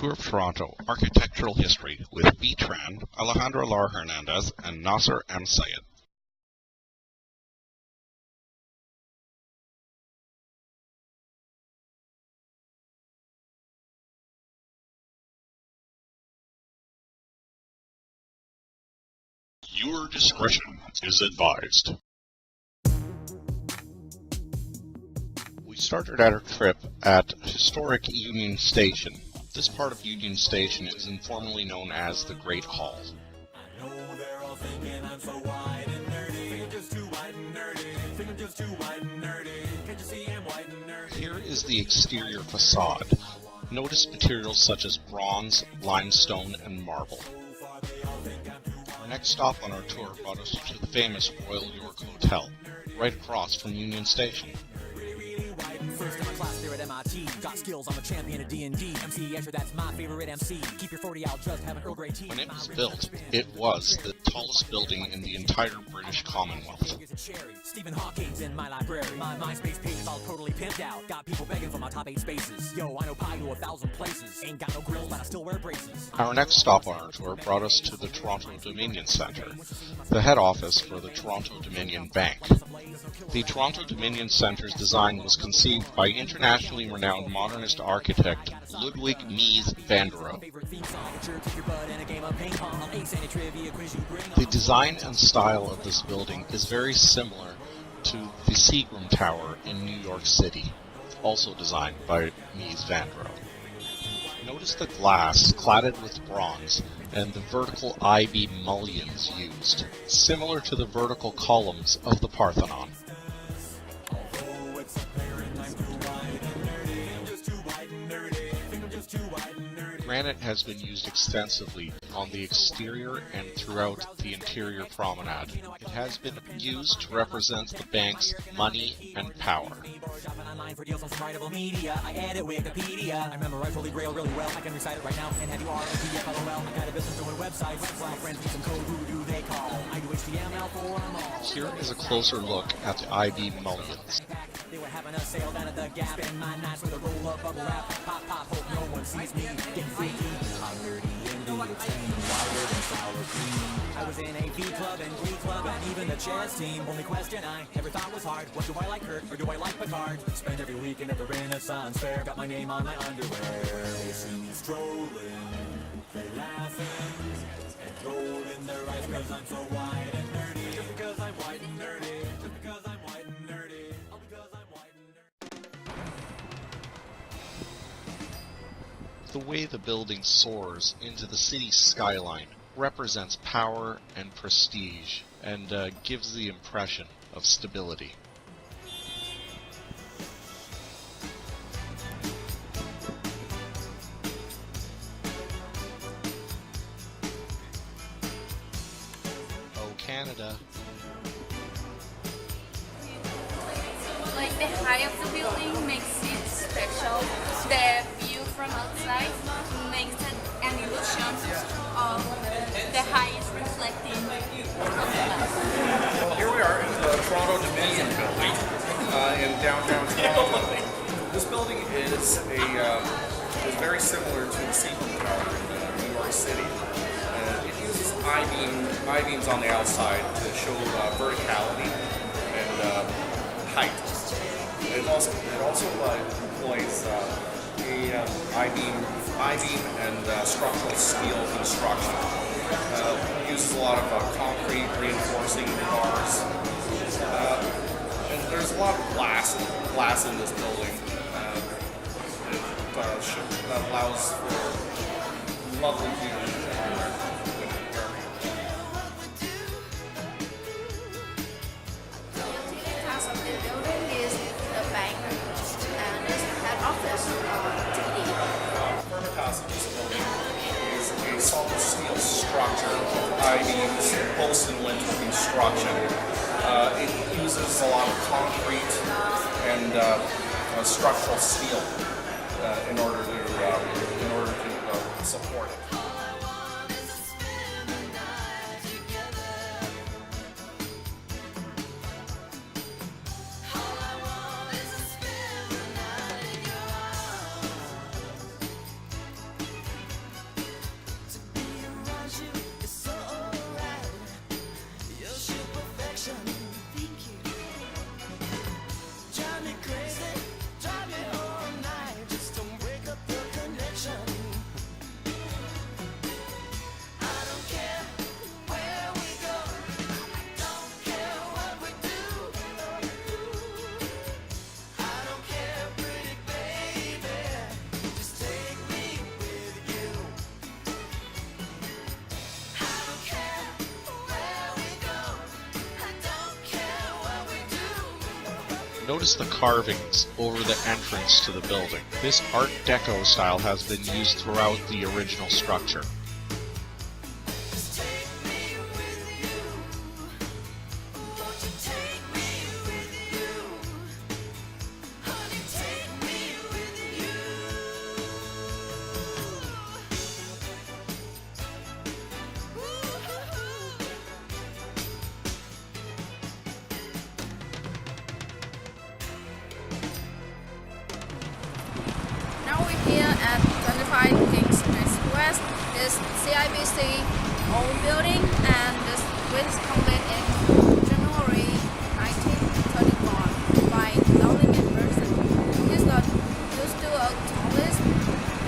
tour of Toronto Architectural History with B. Tran, Alejandro Lar Hernandez, and Nasser M. Sayed. Your discretion is advised. We started our trip at historic Union Station. This part of Union Station is informally known as the Great Hall. Here is the exterior facade. Notice materials such as bronze, limestone, and marble. Our next stop on our tour brought us to the famous Royal York Hotel, right across from Union Station. First in my class there at MIT. Got skills, I'm a champion of D&D. MC Escher, that's my favorite MC. Keep your 40 out, just have an Earl Grey tea. When it was built, it was the tallest building in the entire British Commonwealth. Stephen Hawking's in my library. My MySpace page is all totally pimped out. Got people begging for my top 8 spaces. Yo, I know pie to 1,000 places. Ain't got no grills, but I still wear braces. Our next stop on our tour brought us to the Toronto Dominion Centre, the head office for the Toronto Dominion Bank. The Toronto Dominion Centre's design was conceived by internationally renowned modernist architect Ludwig Mies van der Rohe. The design and style of this building is very similar to the Seagram Tower in New York City, also designed by Mies van der Rohe. Notice the glass cladded with bronze and the vertical I-beam mullions used, similar to the vertical columns of the Parthenon. Granite has been used extensively on the exterior and throughout the interior promenade. It has been used to represent the bank's money and power. I memorize Holy Grail really well. I can recite it right now. And have you ROTFLOL? I got a business doing websites. Black friends need some code. Who do they call? I do HTML for them all. Here is a closer look at the I-beam mullions. They were having a sale down at the Gap. Spend my nights with a roll up bubble wrap. Pop, pop, hope no one sees me. Getting freaky. I'm nerdy and do the team. Wider than sour cream. I was in a V club and Glee club and even the chess team. Only question I ever thought was hard. What do I like, Kurt, or do I like Picard? Spend every weekend at the Renaissance Fair. Got my name on my underwear. They see me strolling. They laughing. And rolling their eyes because I'm so white and nerdy. Just because I'm white and nerdy. Just because I'm white and nerdy. All because I'm white and nerdy. The way the building soars into the city's skyline represents power and prestige and gives the impression of stability. Oh, Canada. Like the height of the building makes it special. The view from outside makes it an illusion of the height reflecting from the glass. Well, here we are in the Toronto Dominion building in downtown Toronto. This building is very similar to the Seagram Tower in New York City. It uses I-beams on the outside to show verticality and height. It also employs I-beam and structural steel construction. It uses a lot of concrete reinforcing bars. And there's a lot of glass in this building. That allows for lovely views. Solid steel structure, I-beams, post and lintel construction. It uses a lot of concrete and structural steel in order to support it. Notice the carvings over the entrance to the building. This Art Deco style has been used throughout the original structure. Now we're here at 25 Kings West. This CIBC old building, and this was completed in January 1931 by Dowling and Mercer. This is the tallest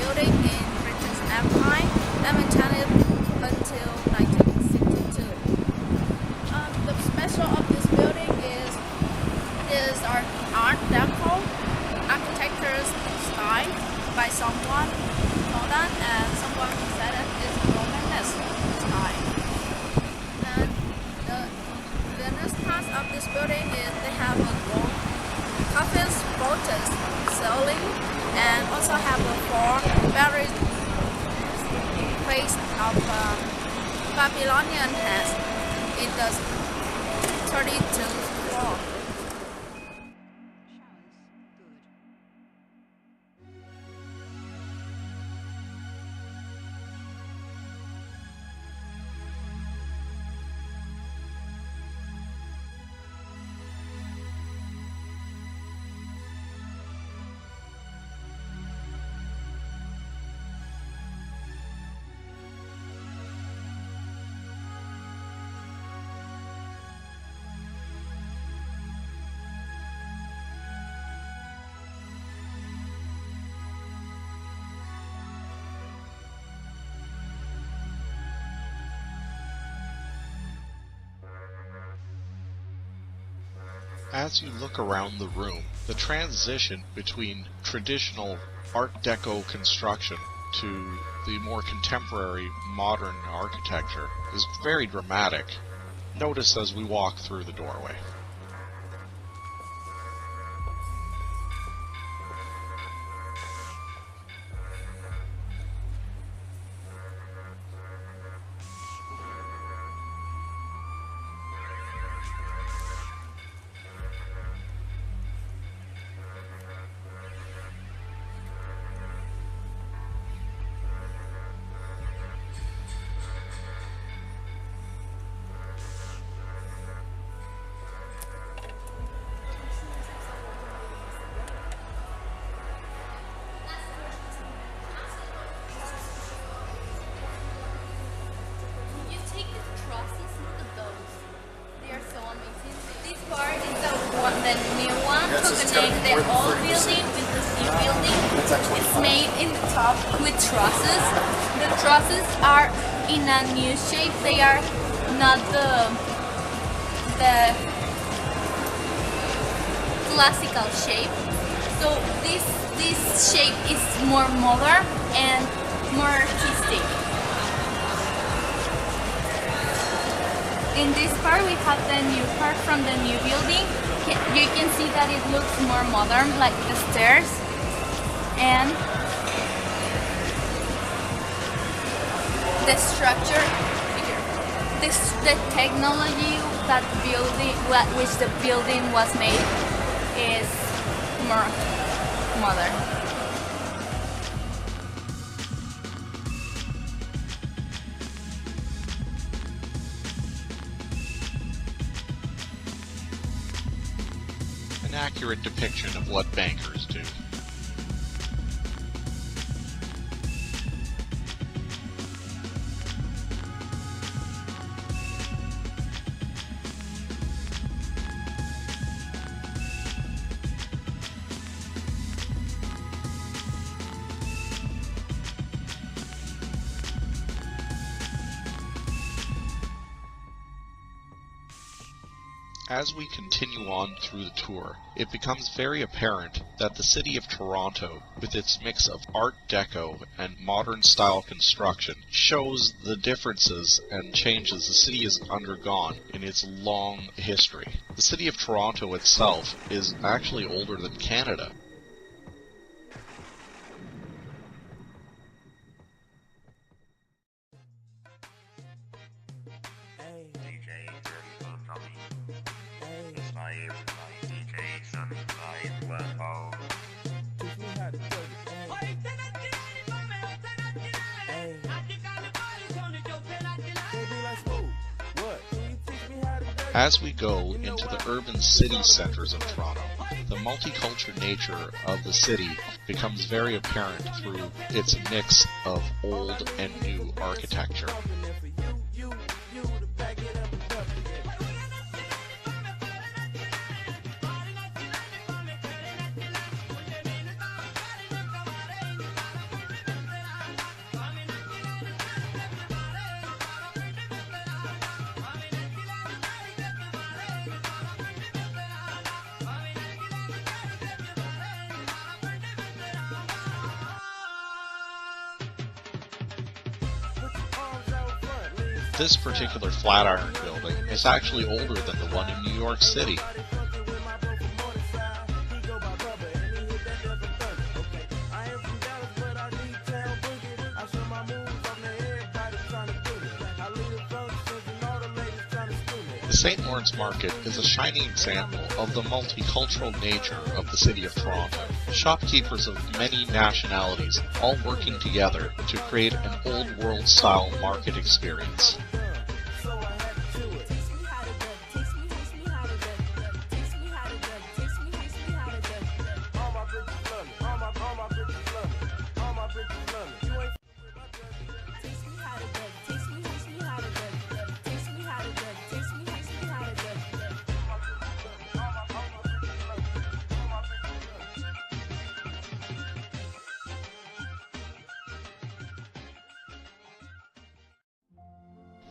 building in British Empire and maintained until 1962. The special of this building is our Art Deco architecture's style by someone modern and someone who said it is Romanesque style. And the next part of this building is they have a gold coffins, vaulted ceiling, and also have a four very face of Babylonian heads in the 32th floor. As you look around the room, the transition between traditional Art Deco construction to the more contemporary modern architecture is very dramatic. Notice as we walk through the doorway. You take the trusses, look at those. They are so amazing. This part is the new one to connect the old building with the new building. It's made in the top with trusses. The trusses are in a new shape. They are not the classical shape. So this shape is more modern and more artistic. In this part we have the new part from the new building. You can see that it looks more modern, like the stairs, and the structure here. The technology that which the building was made is more modern. An accurate depiction of what bankers do. As we continue on through the tour, it becomes very apparent that the city of Toronto, with its mix of Art Deco and modern style construction, shows the differences and changes the city has undergone in its long history. The city of Toronto itself is actually older than Canada. As we go into the urban city centers of Toronto, the multicultural nature of the city becomes very apparent through its mix of old and new architecture. This particular Flatiron building is actually older than the one in New York City. The St. Lawrence Market is a shining example of the multicultural nature of the city of Toronto. Shopkeepers of many nationalities all working together to create an old world style market experience.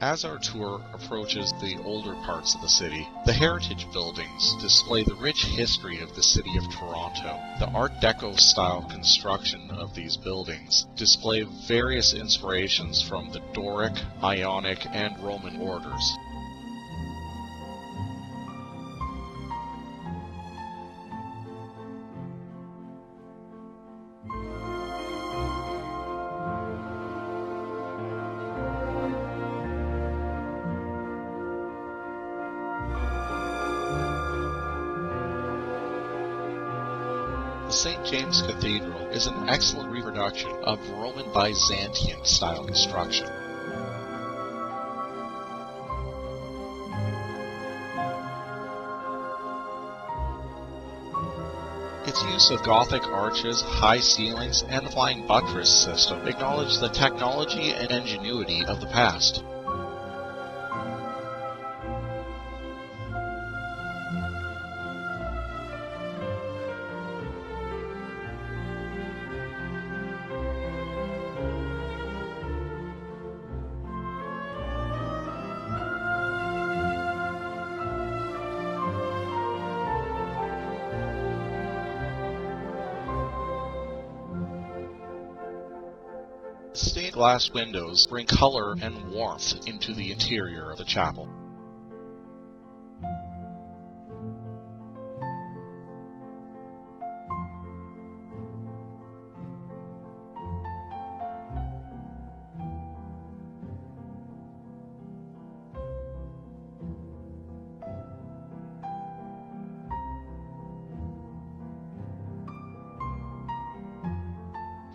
As our tour approaches the older parts of the city, the heritage buildings display the rich history of the city of Toronto. The Art Deco style construction of these buildings display various inspirations from the Doric, Ionic, and Roman orders. St. James Cathedral is an excellent reproduction of Roman Byzantine style construction. Its use of Gothic arches, high ceilings, and the flying buttress system acknowledge the technology and ingenuity of the past. Stained glass windows bring color and warmth into the interior of the chapel.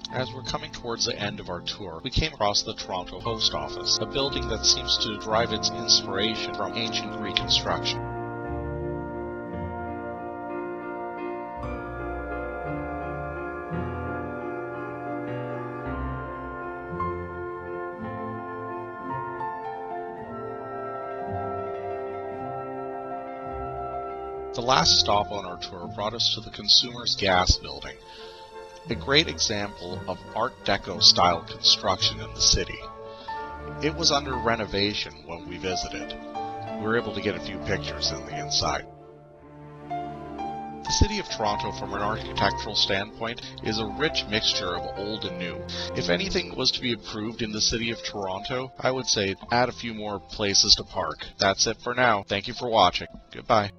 As we're coming towards the end of our tour, we came across the Toronto Post Office, a building that seems to derive its inspiration from ancient Greek construction. The last stop on our tour brought us to the Consumers Gas Building, a great example of Art Deco style construction in the city. It was under renovation when we visited. we were able to get a few pictures in the inside. The city of Toronto, from an architectural standpoint, is a rich mixture of old and new. If anything was to be improved in the city of Toronto, I would say add a few more places to park. That's it for now. Thank you for watching. Goodbye.